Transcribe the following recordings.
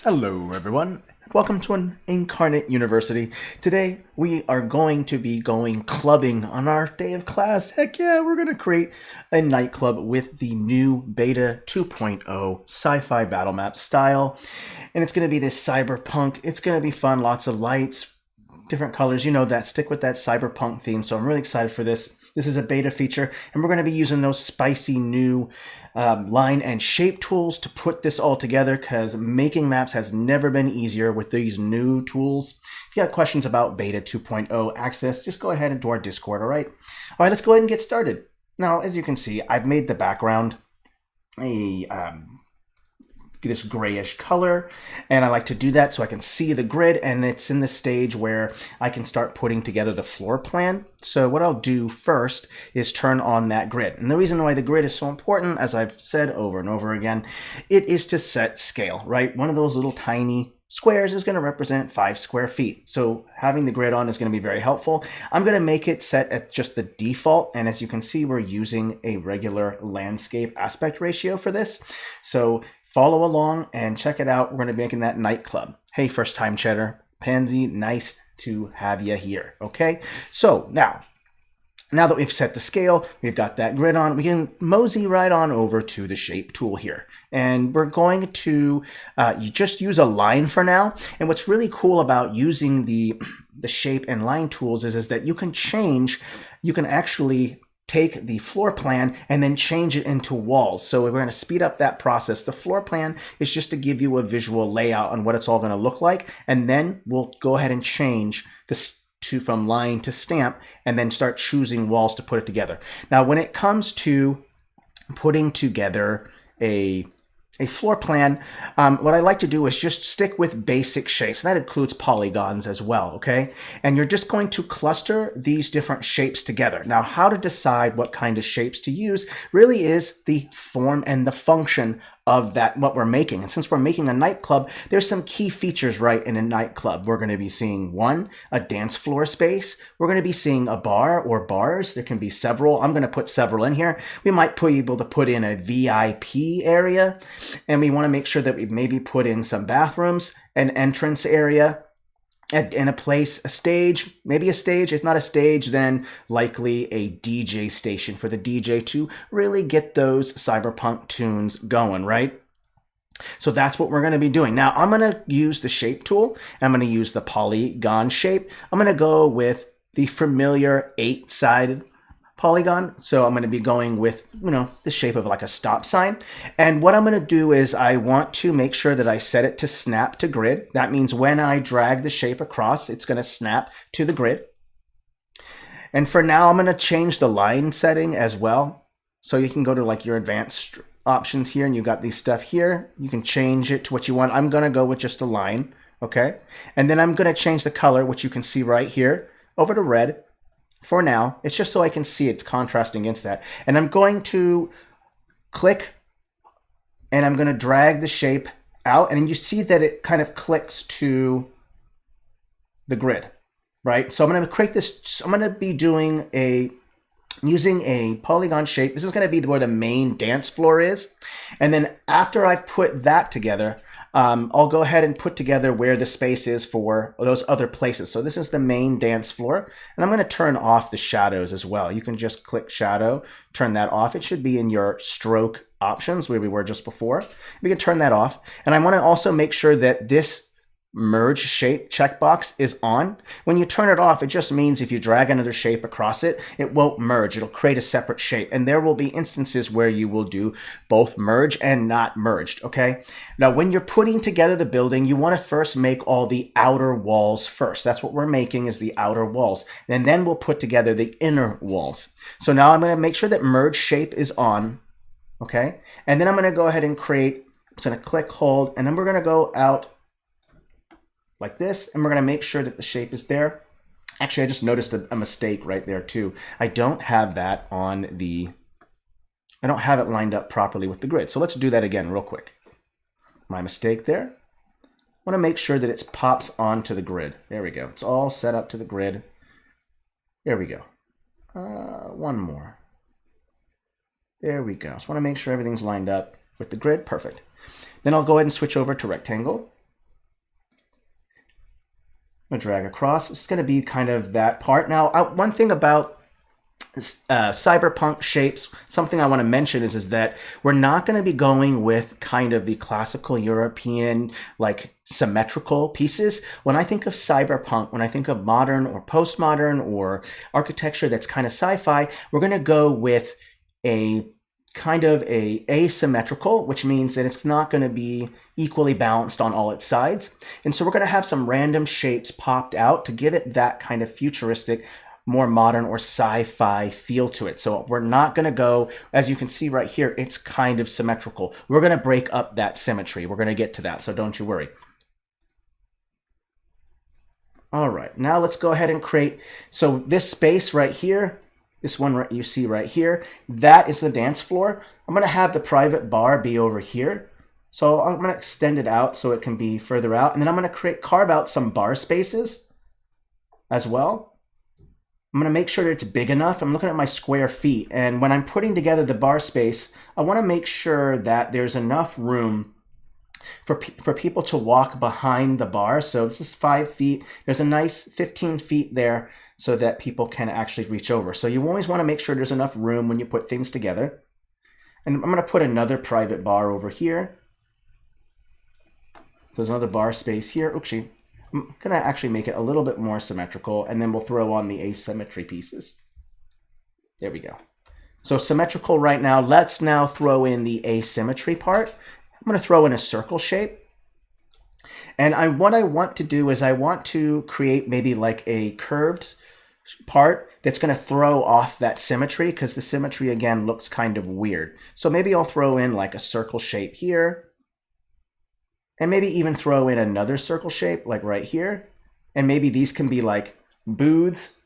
Hello everyone, welcome to an Inkarnate University. Today we are going to be going clubbing on our day of class. Heck yeah, we're going to create a nightclub with the new Beta 2.0 sci-fi battle map style. And it's going to be this cyberpunk. It's going to be fun, lots of lights, different colors, you know that, stick with that cyberpunk theme. So I'm really excited for this. This is a beta feature, and we're going to be using those spicy new line and shape tools to put this all together, because making maps has never been easier with these new tools. If you have questions about Beta 2.0 access, just go ahead into our Discord, all right? All right, let's go ahead and get started. Now, as you can see, I've made the background a this grayish color, and I like to do that so I can see the grid, and it's in the stage where I can start putting together the floor plan. So what I'll do first is turn on that grid. And the reason why the grid is so important, as I've said over and over again, it is to set scale, right? One of those little tiny squares is going to represent 5 square feet. So having the grid on is going to be very helpful. I'm going to make it set at just the default. And as you can see, we're using a regular landscape aspect ratio for this. So follow along and check it out. We're going to be making that nightclub. Hey, first time chatter, Pansy, nice to have you here. Okay, so now that we've set the scale, we've got that grid on, we can mosey right on over to the shape tool here. And we're going to you just use a line for now. And what's really cool about using the shape and line tools is that you can actually take the floor plan and then change it into walls. So we're going to speed up that process. The floor plan is just to give you a visual layout on what it's all going to look like. And then we'll go ahead and change this from line to stamp and then start choosing walls to put it together. Now, when it comes to putting together a floor plan, what I like to do is just stick with basic shapes. That includes polygons as well, okay? And you're just going to cluster these different shapes together. Now, how to decide what kind of shapes to use really is the form and the function of that, what we're making. And since we're making a nightclub, there's some key features right in a nightclub. We're going to be seeing a dance floor space. We're going to be seeing a bar or bars. There can be several. I'm going to put several in here. We might be able to put in a VIP area, and we want to make sure that we maybe put in some bathrooms, an entrance area, in a place, a stage, maybe a stage. If not a stage, then likely a DJ station for the DJ to really get those cyberpunk tunes going, right? So that's what we're going to be doing. Now, I'm going to use the shape tool. I'm going to use the polygon shape. I'm going to go with the familiar 8-sided polygon. So I'm going to be going with, the shape of like a stop sign. And what I'm going to do is I want to make sure that I set it to snap to grid. That means when I drag the shape across, it's going to snap to the grid. And for now, I'm going to change the line setting as well. So you can go to like your advanced options here, and you've got these stuff here. You can change it to what you want. I'm going to go with just a line. Okay. And then I'm going to change the color, which you can see right here, over to red. For now, it's just so I can see it's contrasting against that. And I'm going to click, and I'm going to drag the shape out, and you see that it kind of clicks to the grid, right? So I'm going to create this. I'm going to be using a polygon shape. This is going to be where the main dance floor is. And then after I've put that together, I'll go ahead and put together where the space is for those other places. So this is the main dance floor, and I'm going to turn off the shadows as well. You can just click shadow, turn that off. It should be in your stroke options where we were just before. We can turn that off. And I want to also make sure that this merge shape checkbox is on. When you turn it off, it just means if you drag another shape across it, it won't merge. It'll create a separate shape. And there will be instances where you will do both merge and not merged, okay? Now, when you're putting together the building, you want to first make all the outer walls first. That's what we're making, is the outer walls. And then we'll put together the inner walls. So now I'm going to make sure that merge shape is on, okay? And then I'm going to go ahead and I'm just going to click, hold, and then we're going to go out like this, and we're going to make sure that the shape is there. Actually, I just noticed a mistake right there too. I don't have that I don't have it lined up properly with the grid. So let's do that again real quick. My mistake there. I want to make sure that it pops onto the grid. There we go. It's all set up to the grid. There we go. One more. There we go. Just want to make sure everything's lined up with the grid. Perfect. Then I'll go ahead and switch over to rectangle. I'm gonna drag across. It's gonna be kind of that part. Now, one thing about cyberpunk shapes, something I want to mention is that we're not going to be going with kind of the classical European, like symmetrical pieces. When I think of cyberpunk, when I think of modern or postmodern or architecture that's kind of sci-fi, we're going to go with a kind of a asymmetrical, which means that it's not going to be equally balanced on all its sides. And so we're going to have some random shapes popped out to give it that kind of futuristic, more modern or sci-fi feel to it. So we're not going to go, as you can see right here, it's kind of symmetrical. We're going to break up that symmetry. We're going to get to that, so don't you worry. All right, now let's go ahead and create, so this space right here, this one you see right here, that is the dance floor. I'm going to have the private bar be over here. So I'm going to extend it out so it can be further out. And then I'm going to carve out some bar spaces as well. I'm going to make sure that it's big enough. I'm looking at my square feet, and when I'm putting together the bar space, I want to make sure that there's enough room for people to walk behind the bar. So this is 5 feet. There's a nice 15 feet there so that people can actually reach over. So you always want to make sure there's enough room when you put things together. And I'm going to put another private bar over here. So there's another bar space here. Oopsie. I'm going to actually make it a little bit more symmetrical, and then we'll throw on the asymmetry pieces. There we go. So symmetrical right now. Let's now throw in the asymmetry part. I'm going to throw in a circle shape. And what I want to do is I want to create maybe like a curved part that's going to throw off that symmetry, because the symmetry, again, looks kind of weird. So maybe I'll throw in like a circle shape here. And maybe even throw in another circle shape, like right here. And maybe these can be like booth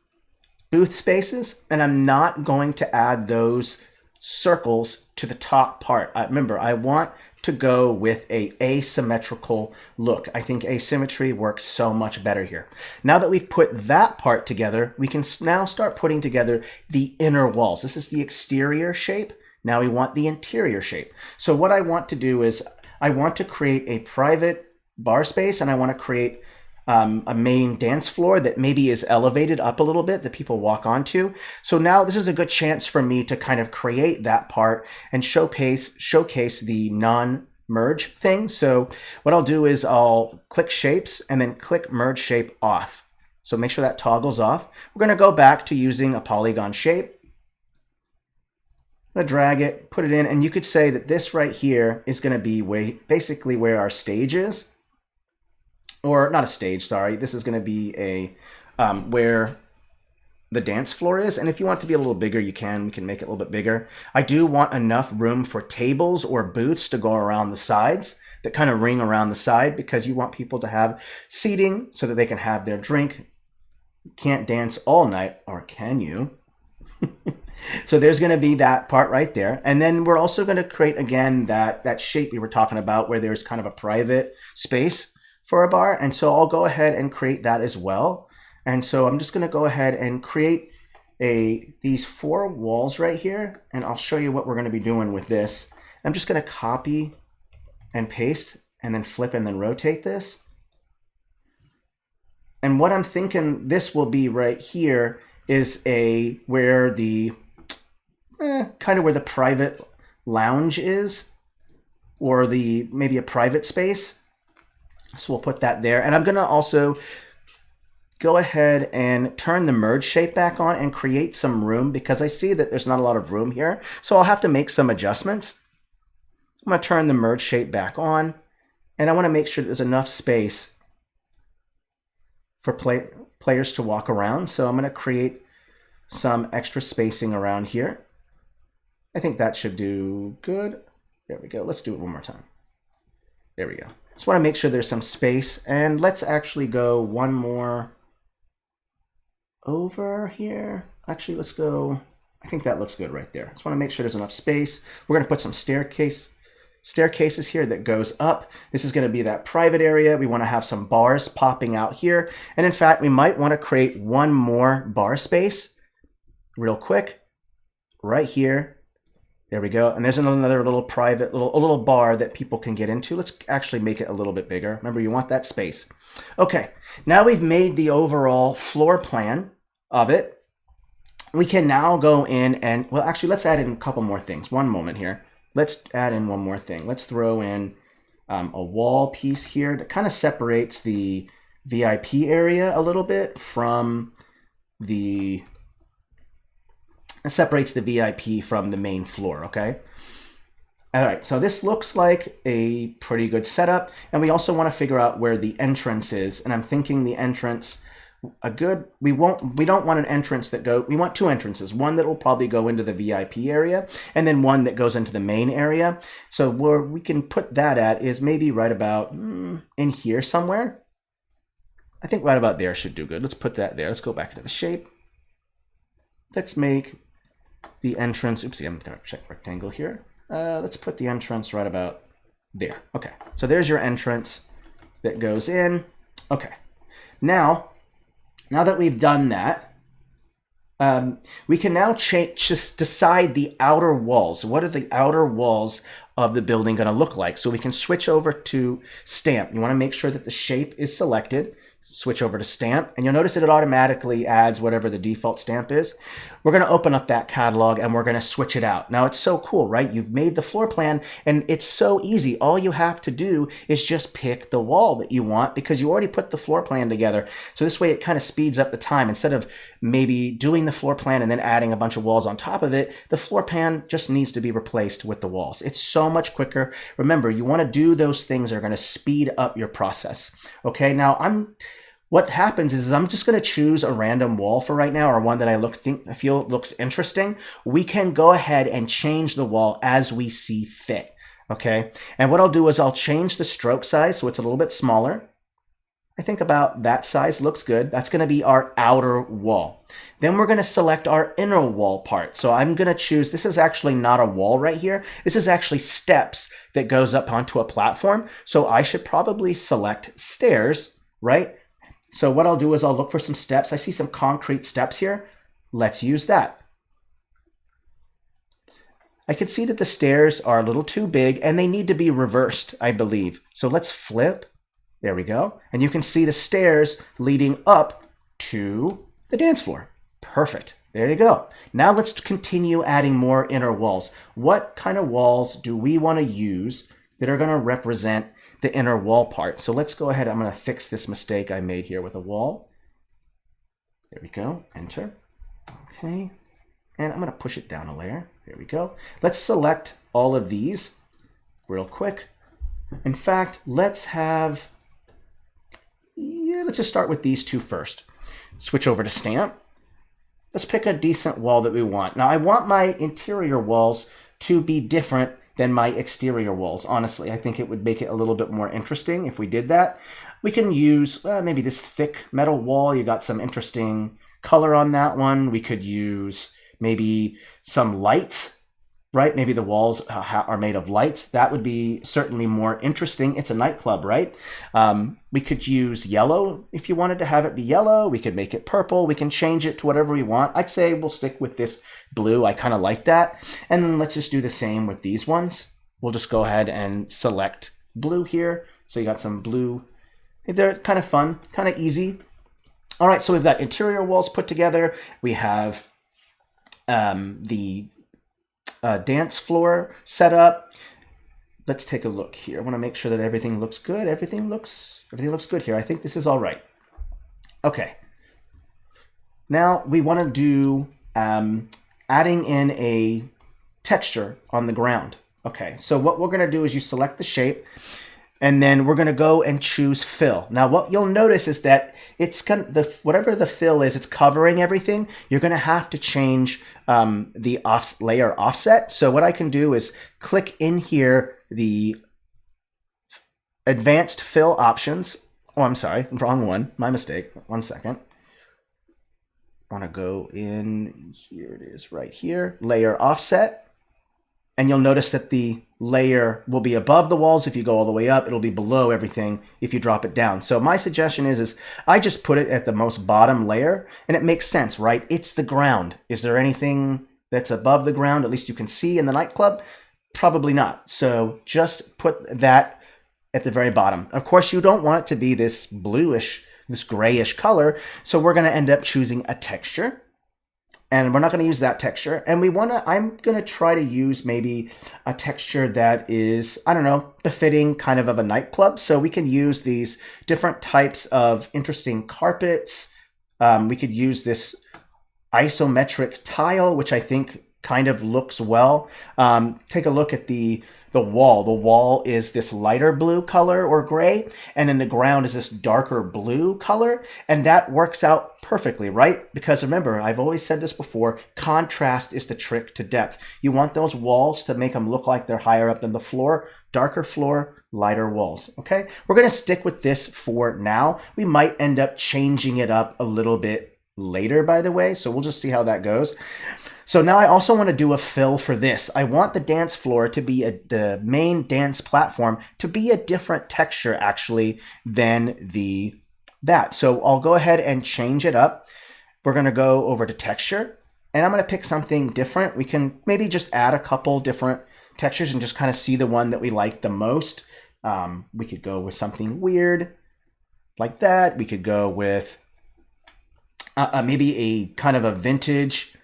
spaces. And I'm not going to add those circles to the top part. Remember, I want to go with a asymmetrical look. I think asymmetry works so much better here. Now that we've put that part together, we can now start putting together the inner walls. This is the exterior shape. Now we want the interior shape. So what I want to do is I want to create a private bar space, and I want to create a main dance floor that maybe is elevated up a little bit that people walk onto. So now this is a good chance for me to kind of create that part and showcase the non-merge thing. So what I'll do is I'll click shapes and then click merge shape off. So make sure that toggles off. We're going to go back to using a polygon shape. I'm going to drag it, put it in, and you could say that this right here is going to be basically where our stage is. Or not a stage, sorry. This is going to be a where the dance floor is. And if you want it to be a little bigger, you can. We can make it a little bit bigger. I do want enough room for tables or booths to go around the sides, that kind of ring around the side, because you want people to have seating so that they can have their drink. You can't dance all night, or can you? So there's going to be that part right there. And then we're also going to create, again, that shape we were talking about where there's kind of a private space for a bar. And so I'll go ahead and create that as well. And so I'm just going to go ahead and create these 4 walls right here. And I'll show you what we're going to be doing with this. I'm just going to copy and paste and then flip and then rotate this. And what I'm thinking this will be right here is where the kind of where the private lounge is, or maybe a private space. So we'll put that there. And I'm going to also go ahead and turn the merge shape back on and create some room, because I see that there's not a lot of room here. So I'll have to make some adjustments. I'm going to turn the merge shape back on, and I want to make sure there's enough space for players to walk around. So I'm going to create some extra spacing around here. I think that should do good. There we go. Let's do it one more time. There we go. Just want to make sure there's some space. And let's actually go one more over here. Actually, let's go. I think that looks good right there. Just want to make sure there's enough space. We're going to put some staircases here that goes up. This is going to be that private area. We want to have some bars popping out here. And in fact, we might want to create one more bar space real quick right here. There we go. And there's another little private, a little bar that people can get into. Let's actually make it a little bit bigger. Remember, you want that space. Okay, now we've made the overall floor plan of it. We can now go in and, well, actually, let's add in a couple more things. One moment here. Let's add in one more thing. Let's throw in a wall piece here that kind of separates the VIP area a little bit from the... It separates the VIP from the main floor, okay? All right, so this looks like a pretty good setup, and we also want to figure out where the entrance is, and I'm thinking the entrance, we don't want an entrance we want two entrances, one that will probably go into the VIP area, and then one that goes into the main area. So where we can put that at is maybe right about in here somewhere. I think right about there should do good. Let's put that there. Let's go back into the shape. Let's make the entrance, oopsie, I'm going to check rectangle here. Let's put the entrance right about there. Okay, so there's your entrance that goes in. Okay, now that we've done that, we can now just decide the outer walls. What are the outer walls of the building going to look like? So we can switch over to stamp. You want to make sure that the shape is selected. Switch over to stamp, and you'll notice that it automatically adds whatever the default stamp is. We're going to open up that catalog and we're going to switch it out. Now it's so cool, right? You've made the floor plan and it's so easy. All you have to do is just pick the wall that you want because you already put the floor plan together. So this way it kind of speeds up the time. Instead of maybe doing the floor plan and then adding a bunch of walls on top of it, the floor plan just needs to be replaced with the walls. It's so much quicker. Remember, you want to do those things that are going to speed up your process. Okay, now what happens is I'm just going to choose a random wall for right now, or one that I feel looks interesting. We can go ahead and change the wall as we see fit. Okay, and what I'll do is I'll change the stroke size so it's a little bit smaller. I think about that size looks good. That's going to be our outer wall. Then we're going to select our inner wall part. So I'm going to choose, this is actually not a wall right here. This is actually steps that goes up onto a platform. So I should probably select stairs, right? So what I'll do is I'll look for some steps. I see some concrete steps here. Let's use that. I can see that the stairs are a little too big and they need to be reversed, I believe. So let's flip. There we go. And you can see the stairs leading up to the dance floor. Perfect. There you go. Now let's continue adding more inner walls. What kind of walls do we want to use that are going to represent the inner wall part? So let's go ahead. I'm going to fix this mistake I made here with a wall. There we go. Enter. Okay. And I'm going to push it down a layer. There we go. Let's select all of these real quick. In fact, let's just start with these two first. Switch over to stamp. Let's pick a decent wall that we want. Now I want my interior walls to be different than my exterior walls. Honestly, I think it would make it a little bit more interesting if we did that. We can use maybe this thick metal wall. You got some interesting color on that one. We could use maybe some lights, right? Maybe the walls are made of lights. That would be certainly more interesting. It's a nightclub, right? We could use yellow if you wanted to have it be yellow. We could make it purple. We can change it to whatever we want. I'd say we'll stick with this blue. I kind of like that. And then let's just do the same with these ones. We'll just go ahead and select blue here. So you got some blue. They're kind of fun, kind of easy. All right, so we've got interior walls put together. We have the dance floor set up. Let's take a look here. I want to make sure that everything looks good. Everything looks good here. I think this is all right. Okay. Now we want to do adding in a texture on the ground. Okay. So what we're going to do is you select the shape, and then we're going to go and choose fill. Now what you'll notice is that it's whatever the fill is, it's covering everything. You're going to have to change the layer offset. So what I can do is click in here, the advanced fill options. Oh, I'm sorry, wrong one. My mistake. 1 second. I want to go in, here it is right here, layer offset. And you'll notice that the layer will be above the walls if you go all the way up. It'll be below everything if you drop it down. So my suggestion is I just put it at the most bottom layer, and it makes sense, right? It's the ground. Is there anything that's above the ground, at least you can see in the nightclub? Probably not. So just put that at the very bottom. Of course, you don't want it to be this bluish, this grayish color. So we're going to end up choosing a texture. And we're not going to use that texture. And I'm going to try to use maybe a texture that is, I don't know, befitting kind of a nightclub. So we can use these different types of interesting carpets. We could use this isometric tile, which I think kind of looks well. Take a look at the wall. The wall is this lighter blue color or gray, and then the ground is this darker blue color, and that works out perfectly, right? Because remember, I've always said this before, contrast is the trick to depth. You want those walls to make them look like they're higher up than the floor. Darker floor, lighter walls, okay? We're gonna stick with this for now. We might end up changing it up a little bit later, by the way, so we'll just see how that goes. So now I also want to do a fill for this. I want the dance floor to be the main dance platform to be a different texture actually than that. So I'll go ahead and change it up. We're going to go over to texture, and I'm going to pick something different. We can maybe just add a couple different textures and just kind of see the one that we like the most. We could go with something weird like that. We could go with maybe a kind of a vintage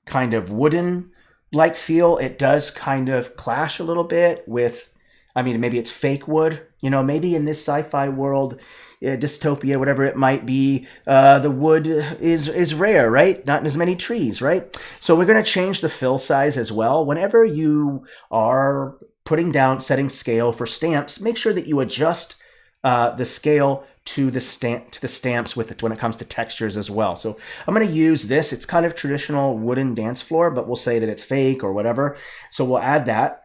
kind of wooden like feel. It does kind of clash a little bit with, I mean, maybe it's fake wood, you know, maybe in this sci-fi world, dystopia, whatever it might be, the wood is rare, right? Not as many trees, right? So we're going to change the fill size as well. Whenever you are putting down, setting scale for stamps, make sure that you adjust the scale to the stamps with it when it comes to textures as well. So I'm going to use this. It's kind of traditional wooden dance floor, but we'll say that it's fake or whatever. So we'll add that,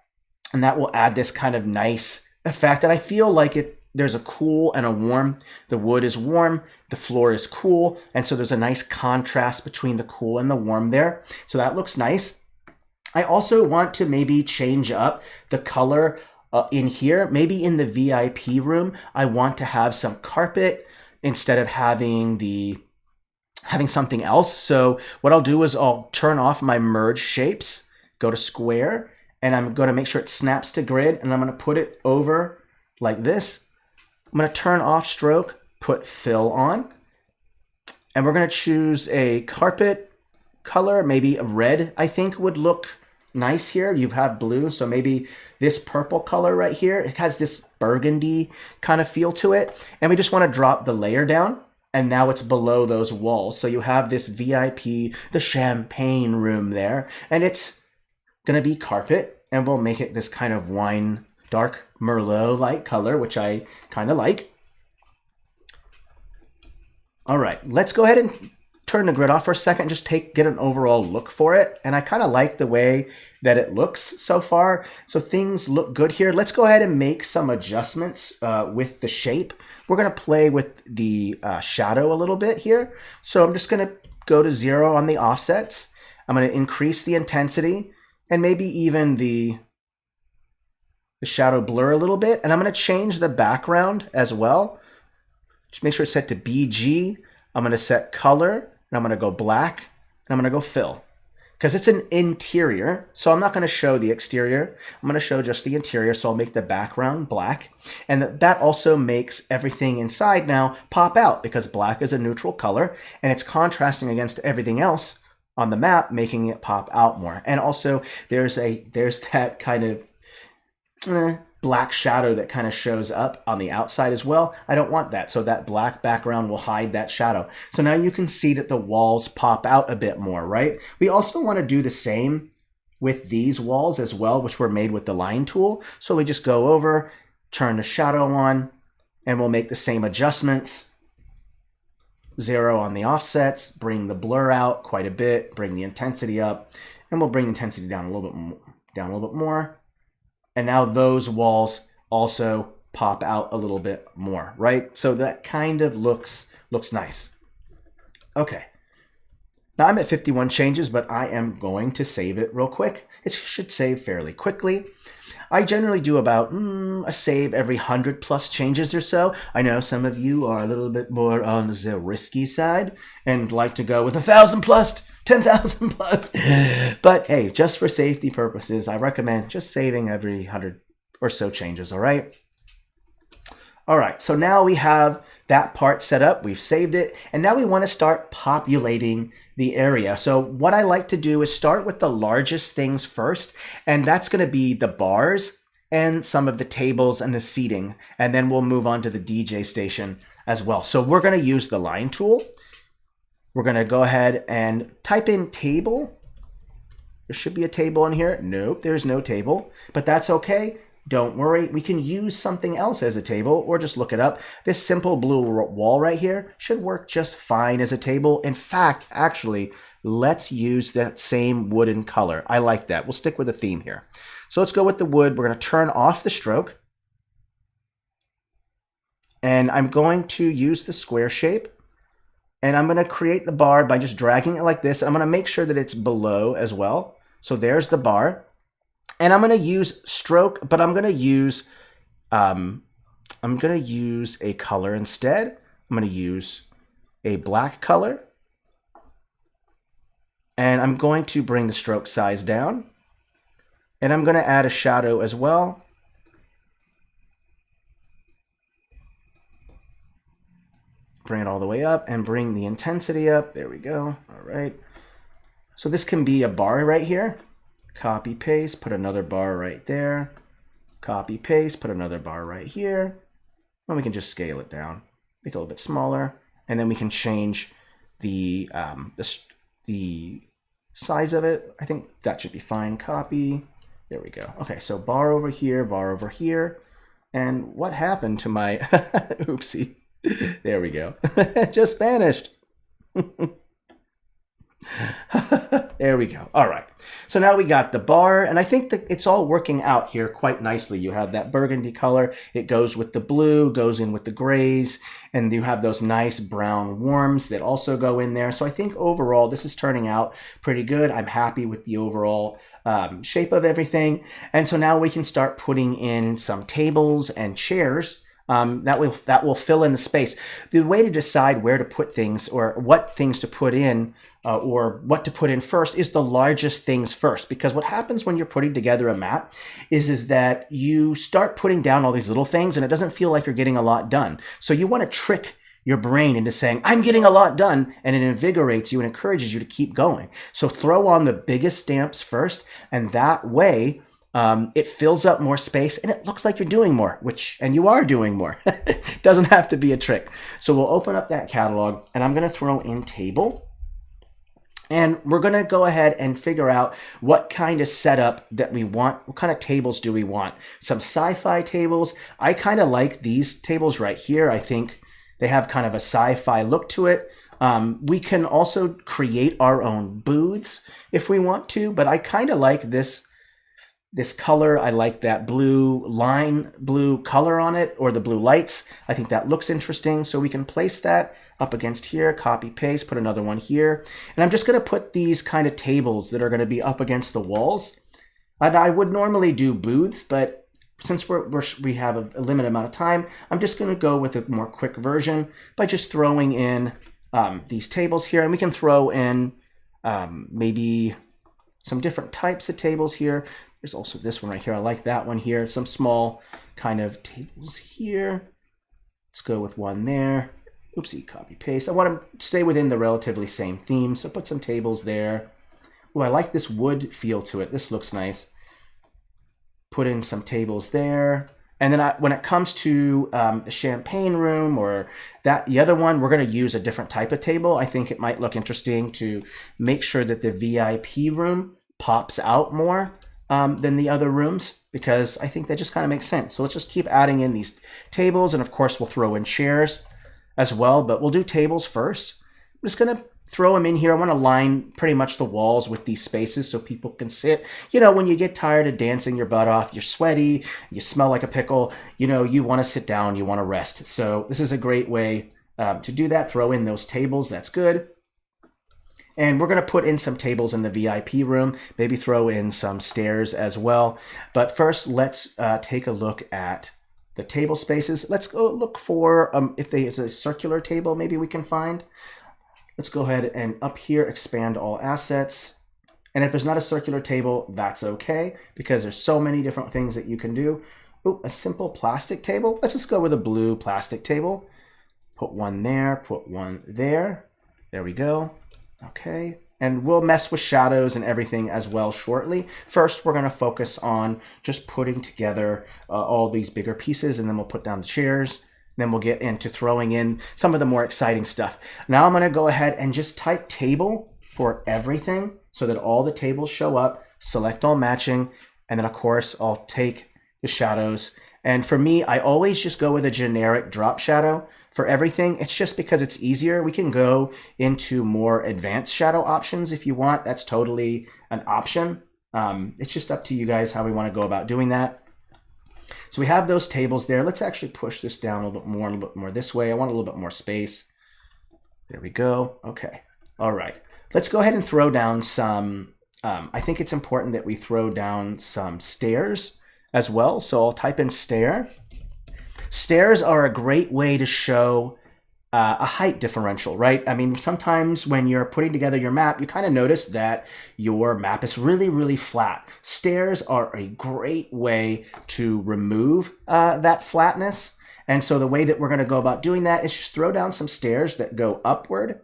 and that will add this kind of nice effect. And I feel like there's a cool and a warm. The wood is warm, the floor is cool, and so there's a nice contrast between the cool and the warm there. So that looks nice. I also want to maybe change up the color in here. Maybe in the VIP room, I want to have some carpet instead of having something else. So what I'll do is I'll turn off my merge shapes, go to square, and I'm going to make sure it snaps to grid, and I'm going to put it over like this. I'm going to turn off stroke, put fill on, and we're going to choose a carpet color. Maybe a red, I think, would look nice here. You have blue, so maybe this purple color right here, it has this burgundy kind of feel to it. And we just want to drop the layer down, and now it's below those walls. So you have this VIP, the champagne room there, and it's going to be carpet, and we'll make it this kind of wine, dark Merlot-like color, which I kind of like. All right, let's go ahead and turn the grid off for a second, just get an overall look for it. And I kind of like the way that it looks so far. So things look good here. Let's go ahead and make some adjustments with the shape. We're going to play with the shadow a little bit here. So I'm just going to go to 0 on the offsets. I'm going to increase the intensity and maybe even the shadow blur a little bit. And I'm going to change the background as well. Just make sure it's set to BG. I'm going to set color, and I'm going to go black, and I'm going to go fill. Because it's an interior, so I'm not going to show the exterior. I'm going to show just the interior, so I'll make the background black. And that also makes everything inside now pop out, because black is a neutral color, and it's contrasting against everything else on the map, making it pop out more. And also, there's that kind of black shadow that kind of shows up on the outside as well. I don't want that, so that black background will hide that shadow. So now you can see that the walls pop out a bit more, right? We also want to do the same with these walls as well, which were made with the line tool. So we just go over, turn the shadow on, and we'll make the same adjustments. 0 on the offsets, bring the blur out quite a bit, bring the intensity up, and we'll bring the intensity down a little bit more. And now those walls also pop out a little bit more, right? So that kind of looks nice. Okay. Now I'm at 51 changes, but I am going to save it real quick. It should save fairly quickly. I generally do about a save every 100 plus changes or so. I know some of you are a little bit more on the risky side and like to go with 1,000 plus, 10,000 plus. But hey, just for safety purposes, I recommend just saving every 100 or so changes, all right? All right, so now we have that part set up. We've saved it, and now we want to start populating the area. So what I like to do is start with the largest things first, and that's going to be the bars and some of the tables and the seating, and then we'll move on to the DJ station as well. So we're going to use the line tool. We're going to go ahead and type in table. There should be a table in here. Nope, there's no table, but that's okay. Don't worry, we can use something else as a table or just look it up. This simple blue wall right here should work just fine as a table. In fact, actually, let's use that same wooden color. I like that. We'll stick with a theme here. So let's go with the wood. We're going to turn off the stroke. And I'm going to use the square shape. And I'm going to create the bar by just dragging it like this. I'm going to make sure that it's below as well. So there's the bar. And I'm going to use stroke, but I'm going to use a color instead. I'm going to use a black color. And I'm going to bring the stroke size down. And I'm going to add a shadow as well. Bring it all the way up and bring the intensity up. There we go. All right. So this can be a bar right here. Copy, paste, put another bar right there. Copy, paste, put another bar right here. And we can just scale it down, make it a little bit smaller. And then we can change the size of it. I think that should be fine. Copy. There we go. Okay, so bar over here. And what happened to my, oopsie. There we go. It just vanished. There we go. All right. So now we got the bar, and I think that it's all working out here quite nicely. You have that burgundy color. It goes with the blue, goes in with the grays, and you have those nice brown warms that also go in there. So I think overall this is turning out pretty good. I'm happy with the overall shape of everything. And so now we can start putting in some tables and chairs. That will fill in the space. The way to decide where to put things or what things to put in or what to put in first is the largest things first. Because what happens when you're putting together a map is that you start putting down all these little things and it doesn't feel like you're getting a lot done. So you want to trick your brain into saying, I'm getting a lot done, and it invigorates you and encourages you to keep going. So throw on the biggest stamps first, and that way it fills up more space and it looks like you're doing more, and you are doing more. Doesn't have to be a trick. So we'll open up that catalog and I'm going to throw in table. And we're going to go ahead and figure out what kind of setup that we want. What kind of tables do we want? Some sci-fi tables. I kind of like these tables right here. I think they have kind of a sci-fi look to it. We can also create our own booths if we want to, but I kind of like this color. I like that blue color on it, or the blue lights. I think that looks interesting. So we can place that up against here, copy, paste, put another one here. And I'm just going to put these kind of tables that are going to be up against the walls. And I would normally do booths, but since we have a limited amount of time, I'm just going to go with a more quick version by just throwing in these tables here. And we can throw in maybe some different types of tables here. There's also this one right here. I like that one here. Some small kind of tables here. Let's go with one there. Oopsie, copy, paste. I want to stay within the relatively same theme, so put some tables there. Oh, I like this wood feel to it. This looks nice. Put in some tables there. And then when it comes to the champagne room or the other one, we're going to use a different type of table. I think it might look interesting to make sure that the VIP room pops out more than the other rooms, because I think that just kind of makes sense. So let's just keep adding in these tables, and of course we'll throw in chairs as well, but we'll do tables first. I'm just going to throw them in here. I want to line pretty much the walls with these spaces so people can sit. You know, when you get tired of dancing your butt off, you're sweaty, you smell like a pickle, you know, you want to sit down, you want to rest. So this is a great way to do that. Throw in those tables. That's good. And we're going to put in some tables in the VIP room, maybe throw in some stairs as well. But first, let's take a look at the table spaces. Let's go look for if there's a circular table maybe we can find. Let's go ahead and up here, expand all assets. And if there's not a circular table, that's okay, because there's so many different things that you can do. Oh, a simple plastic table. Let's just go with a blue plastic table. Put one there, put one there. There we go. Okay. And we'll mess with shadows and everything as well shortly. First, we're going to focus on just putting together all these bigger pieces, and then we'll put down the chairs. Then we'll get into throwing in some of the more exciting stuff. Now I'm going to go ahead and just type table for everything so that all the tables show up, select all matching, and then of course I'll take the shadows. And for me, I always just go with a generic drop shadow for everything. It's just because it's easier. We can go into more advanced shadow options if you want. That's totally an option. It's just up to you guys how we want to go about doing that. So we have those tables there. Let's actually push this down a little bit more this way. I want a little bit more space. There we go. Okay. All right. Let's go ahead and throw down some, I think it's important that we throw down some stairs as well. So I'll type in stair. Stairs are a great way to show a height differential, right? I mean, sometimes when you're putting together your map, you kind of notice that your map is really, really flat. Stairs are a great way to remove that flatness. And so the way that we're going to go about doing that is just throw down some stairs that go upward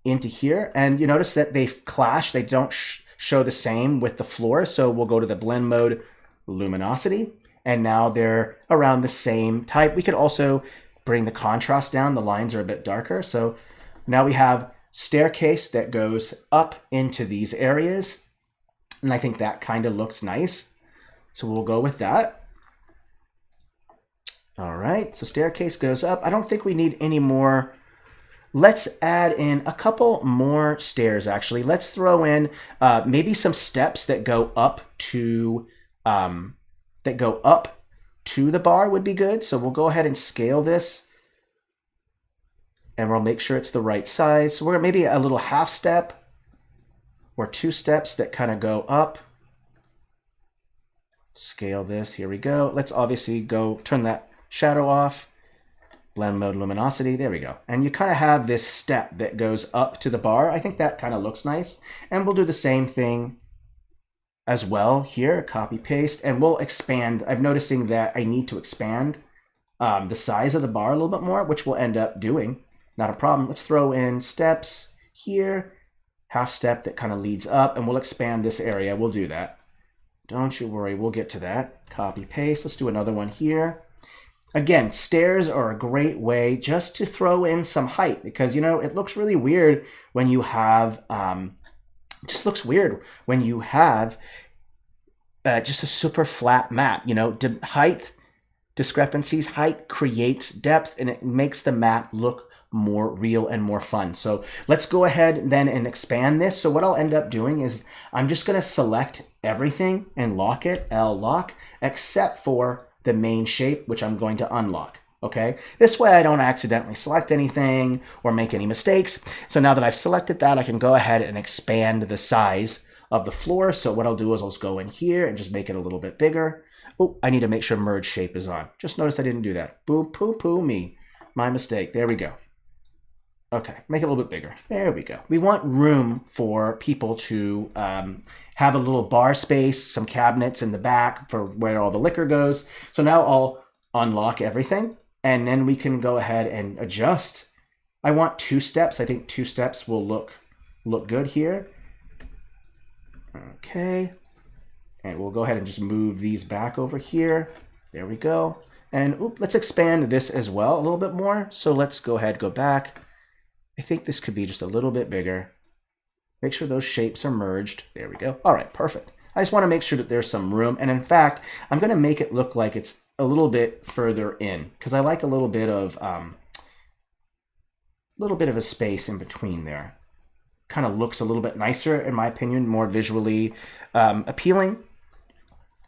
into here. And you notice that they clash. They don't show the same with the floor. So we'll go to the blend mode, luminosity, and now they're around the same type. We could also bring the contrast down. The lines are a bit darker. So now we have staircase that goes up into these areas. And I think that kind of looks nice. So we'll go with that. All right, so staircase goes up. I don't think we need any more. Let's add in a couple more stairs, actually. Let's throw in maybe some steps that go up to the bar would be good. So we'll go ahead and scale this, and we'll make sure it's the right size. So we're maybe a little half step or 2 steps that kind of go up. Scale this. Here we go. Let's obviously go turn that shadow off. Blend mode, luminosity. There we go. And you kind of have this step that goes up to the bar. I think that kind of looks nice. And we'll do the same thing as well here. Copy, paste, and we'll expand. I'm noticing that I need to expand the size of the bar a little bit more, which we'll end up doing. Not a problem. Let's throw in steps here. Half step that kind of leads up, and we'll expand this area. We'll do that. Don't you worry. We'll get to that. Copy, paste. Let's do another one here. Again, stairs are a great way just to throw in some height, because, you know, it looks really weird when you have, just looks weird when you have just a super flat map. You know, height discrepancies, height creates depth, and it makes the map look more real and more fun. So let's go ahead then and expand this. So what I'll end up doing is I'm just going to select everything and lock it, L lock, except for the main shape, which I'm going to unlock. Okay, this way I don't accidentally select anything or make any mistakes. So now that I've selected that, I can go ahead and expand the size of the floor. So what I'll do is I'll just go in here and just make it a little bit bigger. Oh, I need to make sure merge shape is on. Just notice I didn't do that. Boo, poo, poo me. My mistake. There we go. Okay, make it a little bit bigger. There we go. We want room for people to have a little bar space, some cabinets in the back for where all the liquor goes. So now I'll unlock everything, and then we can go ahead and adjust. I want 2 steps. I think 2 steps will look good here. Okay. And we'll go ahead and just move these back over here. There we go. And let's expand this as well a little bit more. So let's go ahead, go back. I think this could be just a little bit bigger. Make sure those shapes are merged. There we go. All right, perfect. I just want to make sure that there's some room. And in fact, I'm going to make it look like it's a little bit further in, because I like a little bit of a space in between there. Kind of looks a little bit nicer, in my opinion, more visually appealing.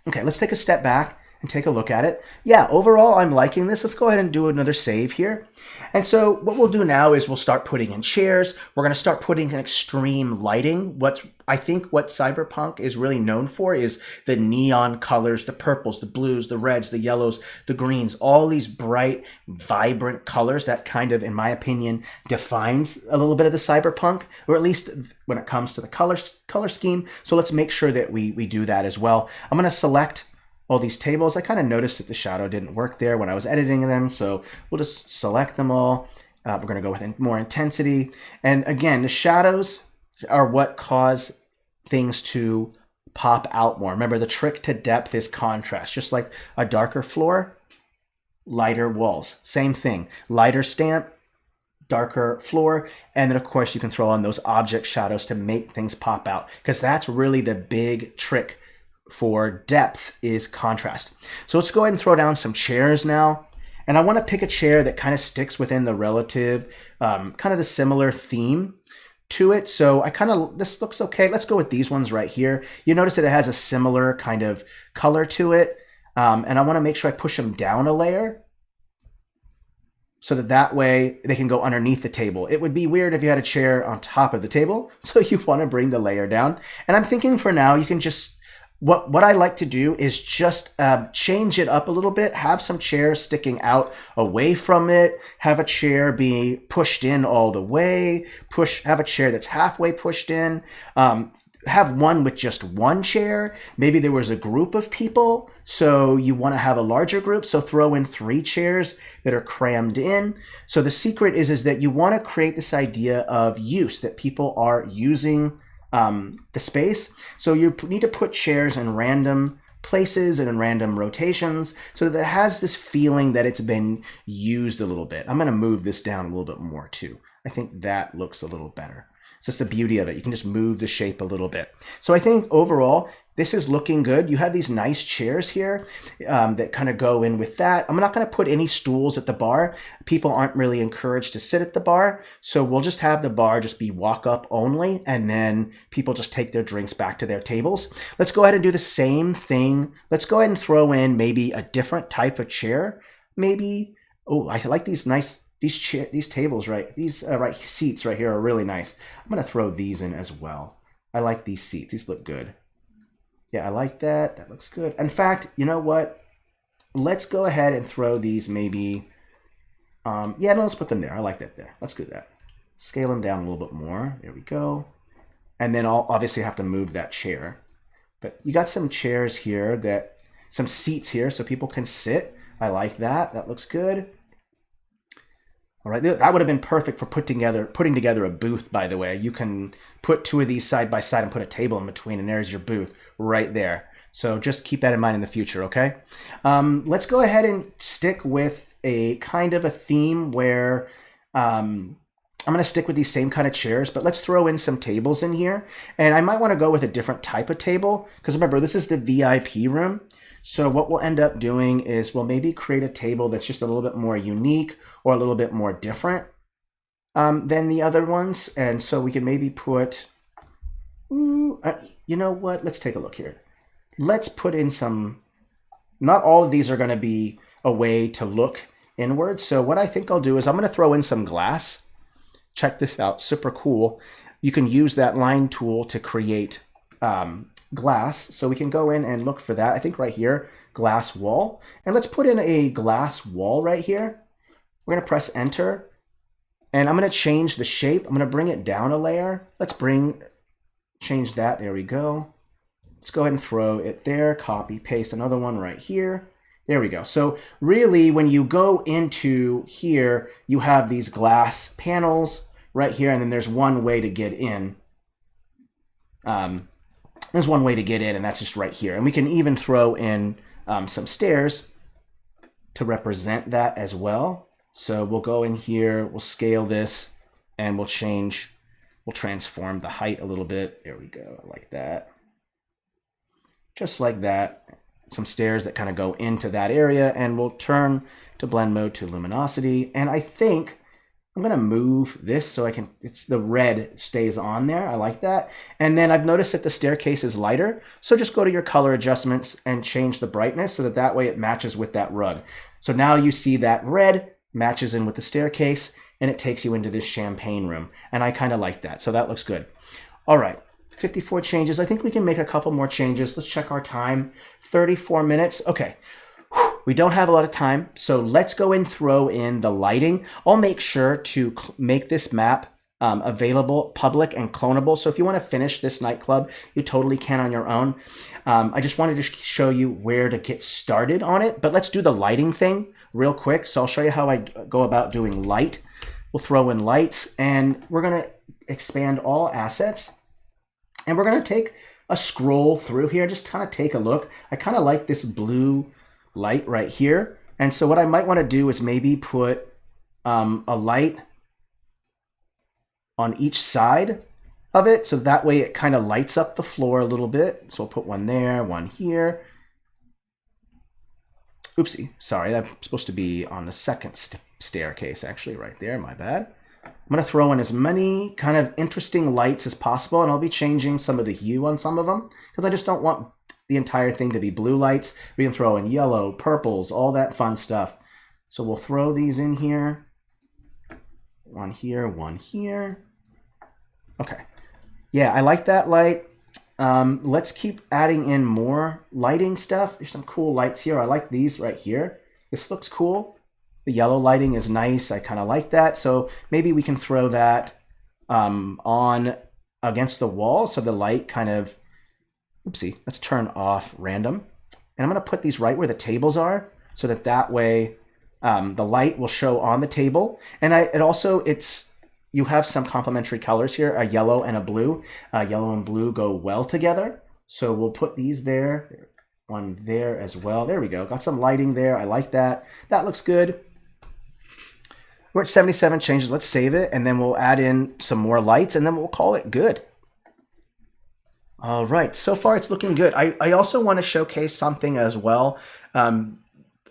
Okay, let's take a step back and take a look at it. Yeah, overall, I'm liking this. Let's go ahead and do another save here. And so what we'll do now is we'll start putting in chairs. We're going to start putting in extreme lighting. I think what Cyberpunk is really known for is the neon colors, the purples, the blues, the reds, the yellows, the greens, all these bright, vibrant colors that kind of, in my opinion, defines a little bit of the Cyberpunk, or at least when it comes to the color scheme. So let's make sure that we do that as well. I'm going to select all these tables. I kind of noticed that the shadow didn't work there when I was editing them, so we'll just select them all. We're going to go with more intensity. And again, the shadows are what cause things to pop out more. Remember, the trick to depth is contrast. Just like a darker floor, lighter walls. Same thing. Lighter stamp, darker floor, and then of course you can throw on those object shadows to make things pop out, because that's really the big trick for depth is contrast. So let's go ahead and throw down some chairs now. And I want to pick a chair that kind of sticks within the relative, kind of the similar theme to it. So this looks okay. Let's go with these ones right here. You notice that it has a similar kind of color to it. And I want to make sure I push them down a layer so that way they can go underneath the table. It would be weird if you had a chair on top of the table. So you want to bring the layer down. And I'm thinking for now, you can just what I like to do is just change it up a little bit, have some chairs sticking out away from it, have a chair be pushed in all the way, have a chair that's halfway pushed in, have one with just one chair. Maybe there was a group of people, so you want to have a larger group, so throw in 3 chairs that are crammed in. So the secret is that you want to create this idea of use, that people are using the space. So you need to put chairs in random places and in random rotations so that it has this feeling that it's been used a little bit. I'm going to move this down a little bit more too. I think that looks a little better. So that's the beauty of it. You can just move the shape a little bit. So I think overall, this is looking good. You have these nice chairs here that kind of go in with that. I'm not going to put any stools at the bar. People aren't really encouraged to sit at the bar. So we'll just have the bar just be walk up only, and then people just take their drinks back to their tables. Let's go ahead and do the same thing. Let's go ahead and throw in maybe a different type of chair. Maybe, oh, I like these nice these tables, right? These seats right here are really nice. I'm going to throw these in as well. I like these seats. These look good. Yeah, I like that. That looks good. In fact, you know what? Let's go ahead and throw these maybe. Yeah, no, let's put them there. I like that there. Let's do that. Scale them down a little bit more. There we go. And then I'll obviously have to move that chair. But you got some chairs here, some seats here so people can sit. I like that. That looks good. All right, that would have been perfect for putting together a booth, by the way. You can put 2 of these side by side and put a table in between, and there's your booth right there. So just keep that in mind in the future, okay? Let's go ahead and stick with a kind of a theme where I'm going to stick with these same kind of chairs, but let's throw in some tables in here. And I might want to go with a different type of table, because remember, this is the VIP room. So what we'll end up doing is we'll maybe create a table that's just a little bit more unique or a little bit more different than the other ones. And so we can maybe put, you know what? Let's take a look here. Let's put in some, not all of these are going to be a way to look inward. So what I think I'll do is I'm going to throw in some glass. Check this out, super cool. You can use that line tool to create glass. So we can go in and look for that. I think right here, glass wall. And let's put in a glass wall right here. We're going to press enter. And I'm going to change the shape. I'm going to bring it down a layer. Let's change that. There we go. Let's go ahead and throw it there. Copy, paste another one right here. There we go. So really, when you go into here, you have these glass panels right here, and then there's one way to get in. There's one way to get in, and that's just right here. And we can even throw in some stairs to represent that as well. So we'll go in here, we'll scale this, and we'll transform the height a little bit. There we go, I like that. Just like that. Some stairs that kind of go into that area, and we'll turn to blend mode to luminosity. And I think I'm going to move this so I can, it's the red stays on there. I like that. And then I've noticed that the staircase is lighter. So just go to your color adjustments and change the brightness so that that way it matches with that rug. So now you see that red matches in with the staircase and it takes you into this champagne room. And I kind of like that. So that looks good. All right. 54 changes. I think we can make a couple more changes. Let's check our time. 34 minutes. Okay. We don't have a lot of time, so let's go and throw in the lighting. I'll make sure to make this map available, public, and clonable. So if you want to finish this nightclub, you totally can on your own. I just wanted to show you where to get started on it, but let's do the lighting thing real quick. So I'll show you how I go about doing light. We'll throw in lights, and we're going to expand all assets, and we're going to take a scroll through here, just kind of take a look. I kind of like this blue light right here. And so what I might want to do is maybe put a light on each side of it. So that way it kind of lights up the floor a little bit. So we'll put one there, one here. Oopsie, sorry, that's supposed to be on the second staircase actually right there, my bad. I'm going to throw in as many kind of interesting lights as possible, and I'll be changing some of the hue on some of them because I just don't want the entire thing to be blue lights. We can throw in yellow, purples, all that fun stuff. So we'll throw these in here. One here, one here. Okay. Yeah, I like that light. Let's keep adding in more lighting stuff. There's some cool lights here. I like these right here. This looks cool. The yellow lighting is nice. I kind of like that. So maybe we can throw that on against the wall so the light kind of, oopsie, let's turn off random. And I'm going to put these right where the tables are so that that way the light will show on the table. And you have some complementary colors here, a yellow and a blue. Yellow and blue go well together. So we'll put these there, one there as well. There we go. Got some lighting there. I like that. That looks good. We're at 77 changes. Let's save it. And then we'll add in some more lights and then we'll call it good. All right, so far it's looking good. I also want to showcase something as well.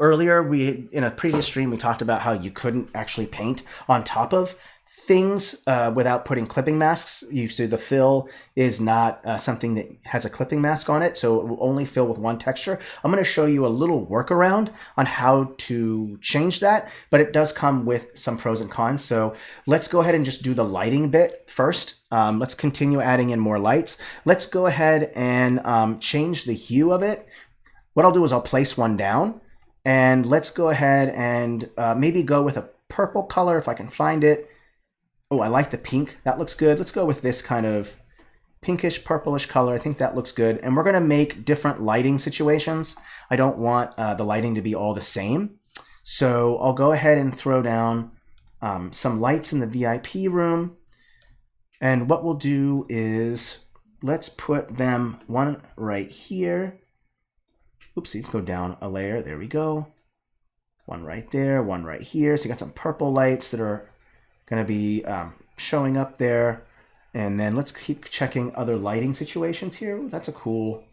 Earlier, in a previous stream, we talked about how you couldn't actually paint on top of things without putting clipping masks. You see the fill is not something that has a clipping mask on it, so it will only fill with one texture. I'm going to show you a little workaround on how to change that, but it does come with some pros and cons. So let's go ahead and just do the lighting bit first. Let's continue adding in more lights. Let's go ahead and change the hue of it. What I'll do is I'll place one down, and let's go ahead and maybe go with a purple color if I can find it. Oh, I like the pink. That looks good. Let's go with this kind of pinkish, purplish color. I think that looks good. And we're going to make different lighting situations. I don't want the lighting to be all the same. So I'll go ahead and throw down some lights in the VIP room. And what we'll do is let's put them one right here. Oopsie, let's go down a layer. There we go. One right there, one right here. So you got some purple lights that are going to be showing up there. And then let's keep checking other lighting situations here. Ooh, that's a cool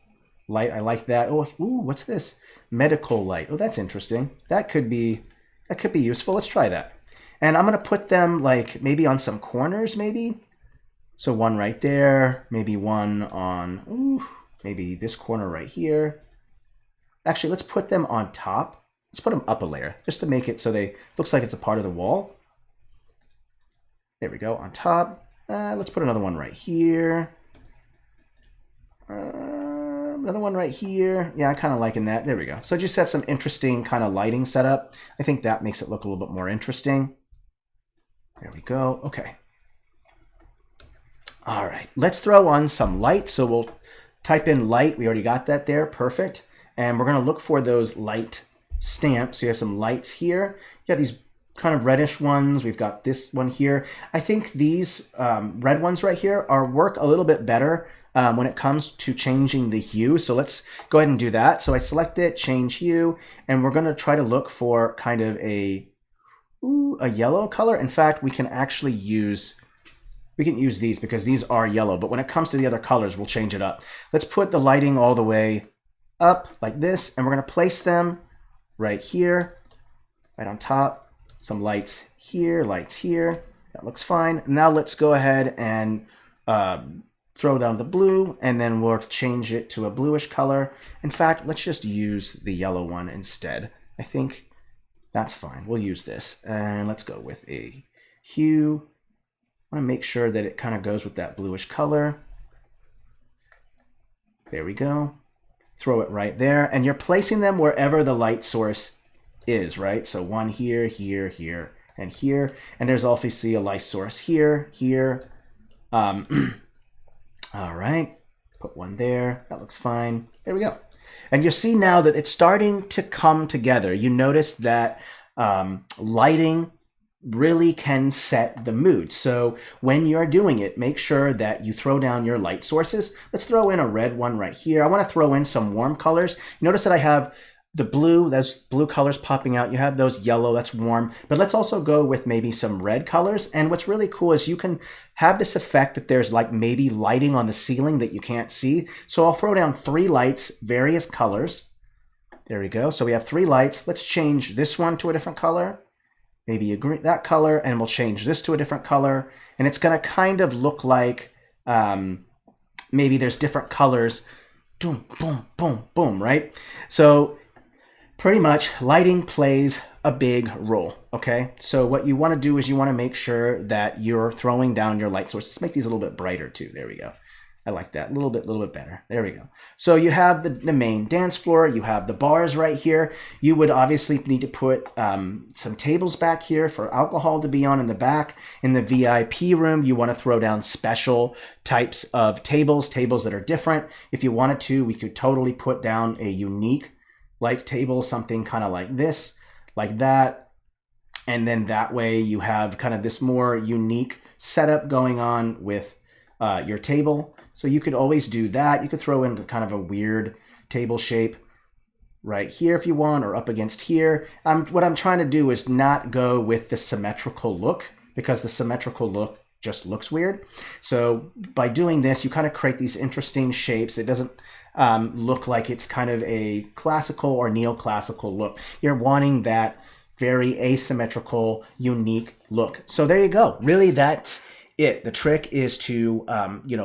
light. I like that. Oh, ooh, what's this? Medical light. Oh, that's interesting. That could be useful. Let's try that. And I'm going to put them like maybe on some corners maybe. So one right there, maybe one on, ooh, maybe this corner right here. Actually, let's put them on top. Let's put them up a layer just to make it so they looks like it's a part of the wall. There we go, on top. Let's put another one right here. Another one right here. Yeah, I'm kind of liking that. There we go. So just have some interesting kind of lighting setup. I think that makes it look a little bit more interesting. There we go. Okay. All right, let's throw on some light. So we'll type in light. We already got that there. Perfect. And we're going to look for those light stamps. So you have some lights here. You got these kind of reddish ones. We've got this one here. I think these red ones right here work a little bit better when it comes to changing the hue. So let's go ahead and do that. So I select it, change hue, and we're going to try to look for kind of a yellow color. In fact, we can use these because these are yellow, but when it comes to the other colors, we'll change it up. Let's put the lighting all the way up like this, and we're going to place them right here, right on top. some lights here, lights here. That looks fine. Now let's go ahead and throw down the blue, and then we'll change it to a bluish color. In fact, let's just use the yellow one instead. I think that's fine. We'll use this. And let's go with a hue. I want to make sure that it kind of goes with that bluish color. There we go. Throw it right there. And you're placing them wherever the light source is, right? So one here, here, here, and here. And there's obviously a light source here, here. All right, put one there. That looks fine. There we go. And you see now that it's starting to come together. You notice that lighting really can set the mood. So when you're doing it, make sure that you throw down your light sources. Let's throw in a red one right here. I want to throw in some warm colors. Notice that I have the blue, those blue colors popping out. You have those yellow, that's warm. But let's also go with maybe some red colors. And what's really cool is you can have this effect that there's like maybe lighting on the ceiling that you can't see. So I'll throw down 3 lights, various colors. There we go. So we have 3 lights. Let's change this one to a different color. Maybe that color, and we'll change this to a different color. And it's going to kind of look like maybe there's different colors. Boom, boom, boom, boom, right? So pretty much lighting plays a big role, okay? So what you want to do is you want to make sure that you're throwing down your light source. Let's make these a little bit brighter too. There we go. I like that. A little bit better. There we go. So you have the main dance floor. You have the bars right here. You would obviously need to put some tables back here for alcohol to be on in the back. In the VIP room, you want to throw down special types of tables that are different. If you wanted to, we could totally put down a unique like table, something kind of like this, like that. And then that way you have kind of this more unique setup going on with your table. So you could always do that. You could throw in kind of a weird table shape right here if you want, or up against here. What I'm trying to do is not go with the symmetrical look, because the symmetrical look just looks weird. So by doing this, you kind of create these interesting shapes. It doesn't look like it's kind of a classical or neoclassical look. You're wanting that very asymmetrical, unique look. So there you go. Really, that's it. The trick is to,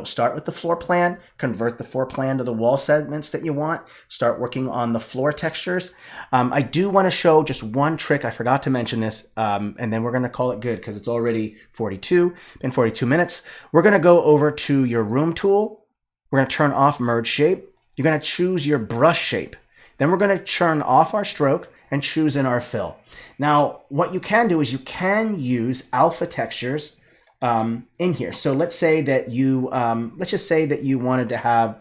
start with the floor plan, convert the floor plan to the wall segments that you want, start working on the floor textures. I do want to show just one trick. I forgot to mention this, and then we're going to call it good because it's already 42 minutes. We're going to go over to your room tool. We're going to turn off merge shape. You're going to choose your brush shape. Then we're going to turn off our stroke and choose in our fill. Now, what you can do is you can use alpha textures in here. So let's say that you, let's just say that you wanted to have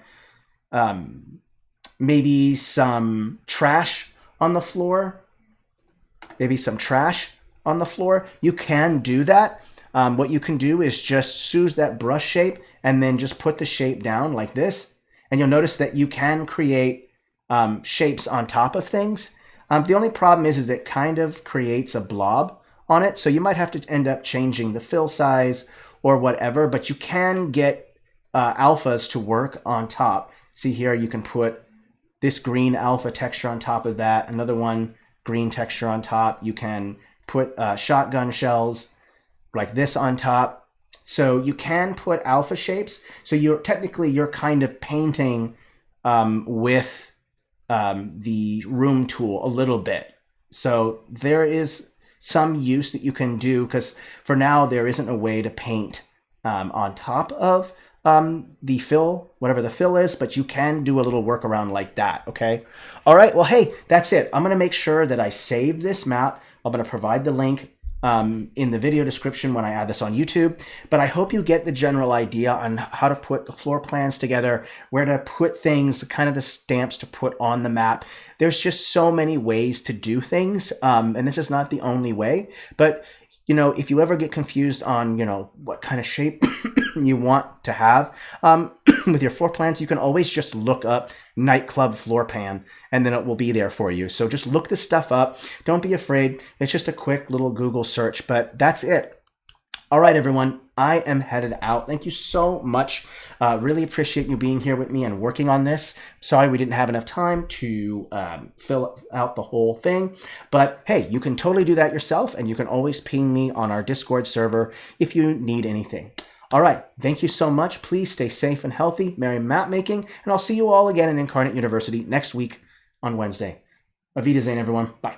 maybe some trash on the floor. You can do that. What you can do is just choose that brush shape and then just put the shape down like this. And you'll notice that you can create shapes on top of things. The only problem is that it kind of creates a blob on it. So you might have to end up changing the fill size or whatever, but you can get alphas to work on top. See here, you can put this green alpha texture on top of that, another one green texture on top. You can put shotgun shells like this on top. So you can put alpha shapes. So you're kind of painting with the room tool a little bit. So there is some use that you can do, because for now there isn't a way to paint on top of the fill, whatever the fill is, but you can do a little workaround like that, okay? All right, well, hey, that's it. I'm gonna make sure that I save this map. I'm gonna provide the link in the video description when I add this on YouTube, but I hope you get the general idea on how to put the floor plans together, where to put things, kind of the stamps to put on the map. There's just so many ways to do things, and this is not the only way, but if you ever get confused on, what kind of shape you want to have with your floor plans, you can always just look up nightclub floor plan, and then it will be there for you. So just look this stuff up. Don't be afraid. It's just a quick little Google search, but that's it. All right, everyone, I am headed out. Thank you so much. Really appreciate you being here with me and working on this. Sorry we didn't have enough time to fill out the whole thing. But hey, you can totally do that yourself, and you can always ping me on our Discord server if you need anything. All right, thank you so much. Please stay safe and healthy. Merry map making, and I'll see you all again in Inkarnate University next week on Wednesday. Auf Wiedersehen, everyone. Bye.